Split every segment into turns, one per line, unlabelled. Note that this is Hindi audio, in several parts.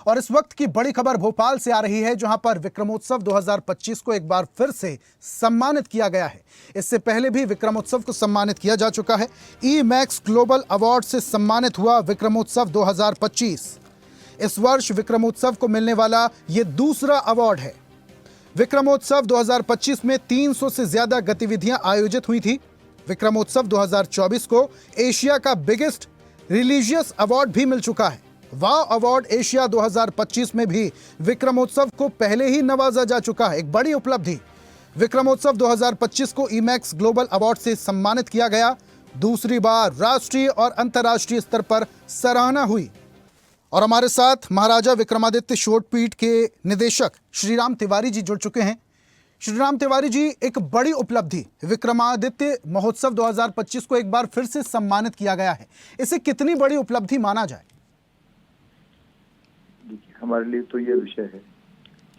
और इस वक्त की बड़ी खबर भोपाल से आ रही है, जहां पर विक्रमोत्सव 2025 को एक बार फिर से सम्मानित किया गया है। इससे पहले भी विक्रमोत्सव को सम्मानित किया जा चुका है। ई-मैक्स ग्लोबल अवार्ड से सम्मानित हुआ विक्रमोत्सव 2025। इस वर्ष विक्रमोत्सव को मिलने वाला यह दूसरा अवार्ड है। विक्रमोत्सव 2025 में 300 से ज्यादा गतिविधियां आयोजित हुई थी। विक्रमोत्सव 2024 को एशिया का बिगेस्ट रिलीजियस अवार्ड भी मिल चुका है। वाव अवार्ड एशिया 2025 में भी विक्रमोत्सव को पहले ही नवाजा जा चुका है, एक बड़ी उपलब्धि। विक्रमोत्सव 2025 को ई-मैक्स ग्लोबल अवार्ड से सम्मानित किया गया। दूसरी बार राष्ट्रीय और अंतर्राष्ट्रीय स्तर पर सराहना हुई। और हमारे साथ महाराजा विक्रमादित्य शोधपीठ के निदेशक श्रीराम तिवारी जी जुड़ चुके हैं। श्रीराम तिवारी जी, एक बड़ी उपलब्धि विक्रमादित्य महोत्सव 2025 को एक बार फिर से सम्मानित किया गया है। इसे कितनी बड़ी उपलब्धि माना जाए?
देखिए, हमारे लिए तो यह विषय है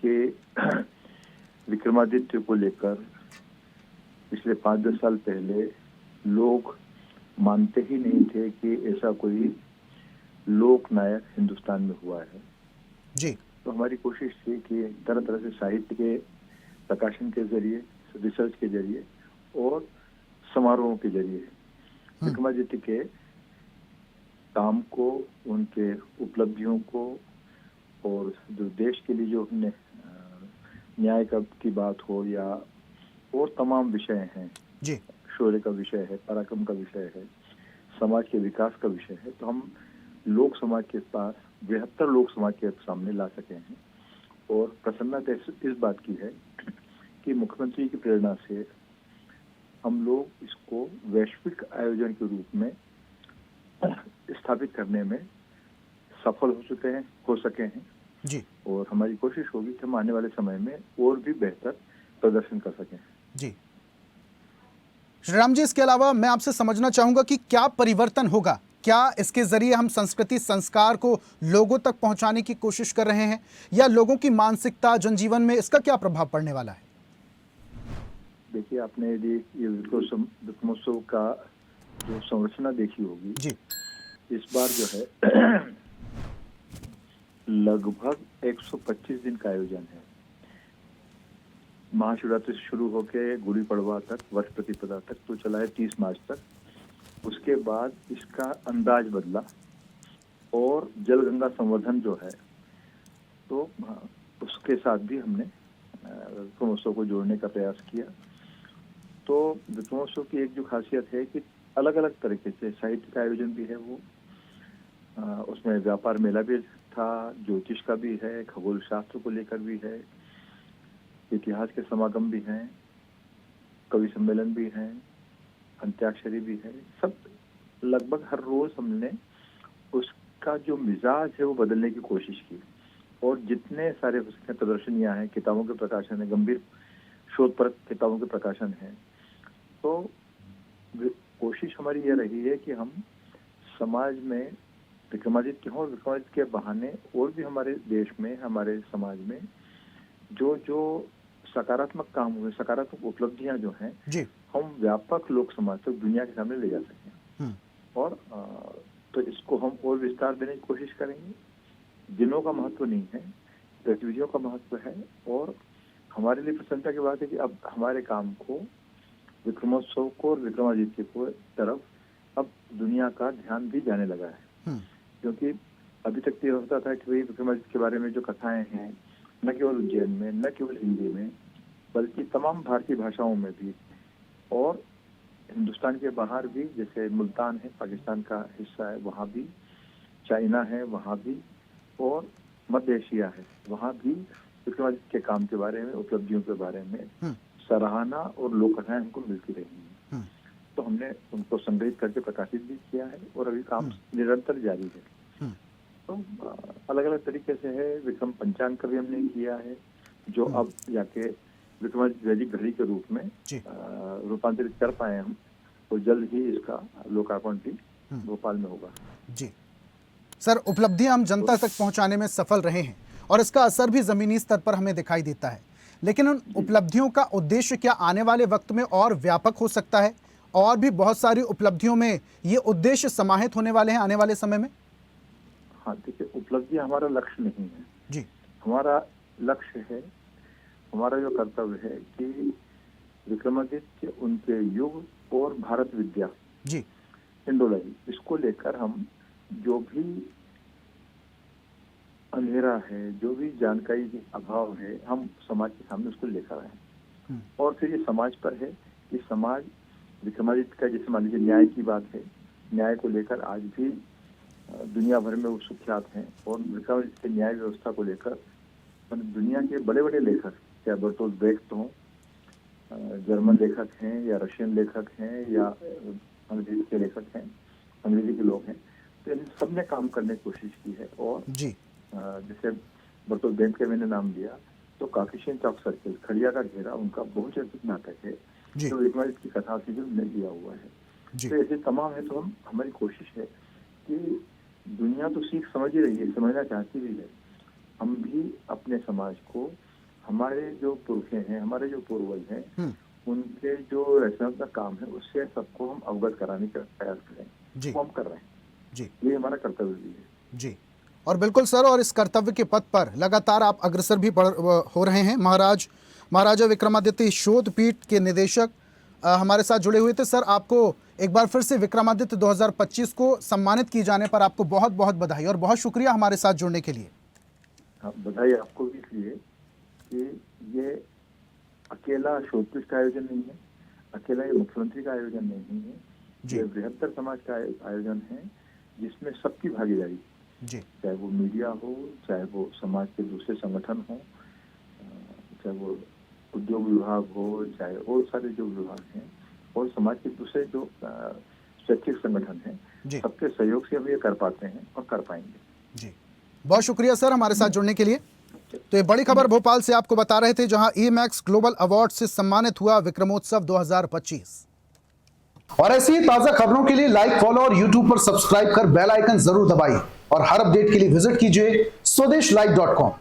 कि विक्रमादित्य को लेकर पिछले 5-10 साल पहले लोग मानते ही नहीं थे कि ऐसा कोई लोक नायक हिंदुस्तान में हुआ है
जी।
तो हमारी कोशिश थी कि तरह तरह से साहित्य के प्रकाशन के जरिए, रिसर्च के जरिए और समारोहों के जरिए विक्रमादित्य के काम को, उनके उपलब्धियों को और जो देश के लिए जो हमने न्याय की बात हो या और तमाम विषय हैं
जी,
शौर्य का विषय है, पराक्रम का विषय है, समाज के विकास का विषय है, तो हम लोक समाज के पास, बृहत्तर लोक समाज के सामने ला सके हैं। और प्रसन्नता इस बात की है कि मुख्यमंत्री की प्रेरणा से हम लोग इसको वैश्विक आयोजन के रूप में स्थापित करने में सफल हो सके हैं
जी।
और हमारी कोशिश होगी कि हम आने वाले समय में और भी बेहतर प्रदर्शन कर सकें
जी। श्रीराम जी, इसके अलावा मैं आपसे समझना चाहूंगा कि क्या परिवर्तन होगा? क्या इसके जरिए हम संस्कृति संस्कार को लोगों तक पहुंचाने की कोशिश कर रहे हैं, या लोगों की मानसिकता, जनजीवन में इसका क्या प्रभाव पड़ने वाला है?
देखिए, आपने यदि ये विक्रमोत्सव का जो संरचना देखी होगी
जी,
इस बार जो है लगभग 125 दिन का आयोजन है। महाशिवरात्रि से शुरू होकर गुड़ी पड़वा तक, वर्ष प्रतिपदा तक तो चला है 30 मार्च तक। उसके बाद इसका अंदाज बदला और जल गंगा संवर्धन जो है तो उसके साथ भी हमने विक्रमोत्सव को जोड़ने का प्रयास किया। तो विक्रमोत्सव की एक जो खासियत है कि अलग अलग तरीके से साहित्य का आयोजन भी है, वो उसमें व्यापार मेला भी था, ज्योतिष का भी है, खगोल शास्त्र को लेकर भी है, इतिहास के समागम भी हैं, कवि सम्मेलन भी हैं, अंत्याक्षरी भी है। सब लगभग हर रोज हमने उसका जो मिजाज है वो बदलने की कोशिश की। और जितने सारे उसके प्रदर्शनियां हैं, किताबों के प्रकाशन है, गंभीर शोध पर किताबों के प्रकाशन है, तो कोशिश हमारी यह रही है कि हम समाज में विक्रमादित्य हों और विक्रमादित्य के बहाने और भी हमारे देश में, हमारे समाज में जो जो सकारात्मक काम हुए, सकारात्मक उपलब्धियां जो हैं
जी,
हम व्यापक लोक समाज तक, दुनिया के सामने ले जा सकें। और तो इसको हम और विस्तार देने की कोशिश करेंगे। दिनों का महत्व नहीं है, गतिविधियों का महत्व है। और हमारे लिए प्रसन्नता की बात है कि अब हमारे काम को, विक्रमोत्सव को और विक्रमादित्य को तरफ अब दुनिया का ध्यान भी जाने लगा है। क्योंकि अभी तक ये होता था कि भाई विक्रमादित्य के बारे में जो कथाएं हैं, न केवल उज्जैन में, न केवल हिंदी में, बल्कि तमाम भारतीय भाषाओं में भी और हिंदुस्तान के बाहर भी, जैसे मुल्तान है, पाकिस्तान का हिस्सा है, वहाँ भी, चाइना है वहाँ भी, और मध्य एशिया है वहाँ भी विक्रमादित्य के काम के बारे में, उपलब्धियों के बारे में सराहना और लोक कथाएं हमको मिलती रही हैं। तो हमने उनको संग्रहित करके प्रकाशित भी किया है और अभी काम निरंतर जारी है। तो अलग अलग तरीके से है। विक्रम पंचांग का भी हमने किया है, जो अब जाके विक्रमादित्य वैदिक घड़ी के रूप में रूपांतरित कर पाए हम, और जल्द ही इसका लोकार्पण भी भोपाल में होगा।
जी सर, उपलब्धियां हम जनता तक पहुंचाने में सफल रहे हैं और इसका असर भी जमीनी स्तर पर हमें दिखाई देता है, लेकिन उन उपलब्धियों का उद्देश्य क्या आने वाले वक्त में और व्यापक हो सकता है? और भी बहुत सारी उपलब्धियों में ये उद्देश्य समाहित होने वाले हैं आने वाले समय में?
हाँ देखिए, उपलब्धि हमारा लक्ष्य नहीं है
जी।
हमारा लक्ष्य है, हमारा जो कर्तव्य है कि विक्रमादित्य, उनके युग और भारत विद्या
जी।
इंडोलॉजी, इसको लेकर हम जो भी अंधेरा है, जो भी जानकारी की अभाव है, हम समाज के सामने उसको लेकर आए। और फिर ये समाज पर है कि समाज विक्रमादित्य का, जैसे मान लीजिए न्याय की बात है, न्याय को लेकर आज भी दुनिया भर में वो सुख्यात हैं। और विक्रमादित्य के न्याय व्यवस्था को लेकर दुनिया के बड़े बड़े लेखक, चाहे बर्टोल्ट ब्रेख्ट हों, जर्मन लेखक हैं या रशियन लेखक हैं या अंग्रेजी के लेखक हैं, अंग्रेजी के लोग हैं, तो इन सब ने काम करने की कोशिश की है। और
जी।
जैसे बर्टोल्ट ब्रेख्ट के मैंने नाम लिया, तो काकेशियन चौक सर्किल, खड़िया का घेरा, उनका बहुचर्चित नाटक है जो विक्रमादित्य की कथा से भी उन्होंने दिया हुआ है। तो ऐसे तमाम है। तो हमारी कोशिश है कि दुनिया तो सीख समझ ही रही है, समझना चाहती भी है, हम भी अपने समाज को, हमारे जो पुरखे हैं, हमारे जो पूर्वज हैं, उनके जो रचना का काम है, उससे सबको हम अवगत कराने का प्रयास करें। वो हम कर रहे हैं
जी।
ये हमारा कर्तव्य भी है
जी। और बिल्कुल सर, और इस कर्तव्य के पथ पर लगातार आप अग्रसर भी हो रहे हैं। महाराजा विक्रमादित्य शोध पीठ के निदेशक हमारे साथ जुड़े हुए थे। सर, आपको एक बार फिर से विक्रमादित्य 2025 को सम्मानित किए जाने पर आपको बहुत बहुत बधाई और बहुत शुक्रिया हमारे साथ जुड़ने के लिए।
हाँ, बधाई आपको भी इसलिए कि ये अकेला शोध पीठ का आयोजन नहीं है, अकेला ये मुख्यमंत्री का आयोजन नहीं है, ये बृहत्तर समाज का आयोजन है जिसमें सबकी भागीदारी, चाहे वो मीडिया हो, चाहे वो समाज के दूसरे संगठन हो, चाहे वो उद्योग विभाग हो, चाहे और सारे जो विभाग हैं, और समाज के दूसरे जो शैक्षिक संगठन हैं, सबके सहयोग से हम ये कर पाते हैं और कर पाएंगे।
जी, बहुत शुक्रिया सर हमारे साथ जुड़ने के लिए। तो ये बड़ी खबर भोपाल से आपको बता रहे थे, जहां ईमैक्स ग्लोबल अवार्ड से सम्मानित हुआ विक्रमोत्सव 2025। और ऐसी ही ताजा खबरों के लिए लाइक, फॉलो और यूट्यूब पर सब्सक्राइब कर बेल आइकन जरूर दबाइए और हर अपडेट के लिए विजिट कीजिए स्वदेशलाइव.com।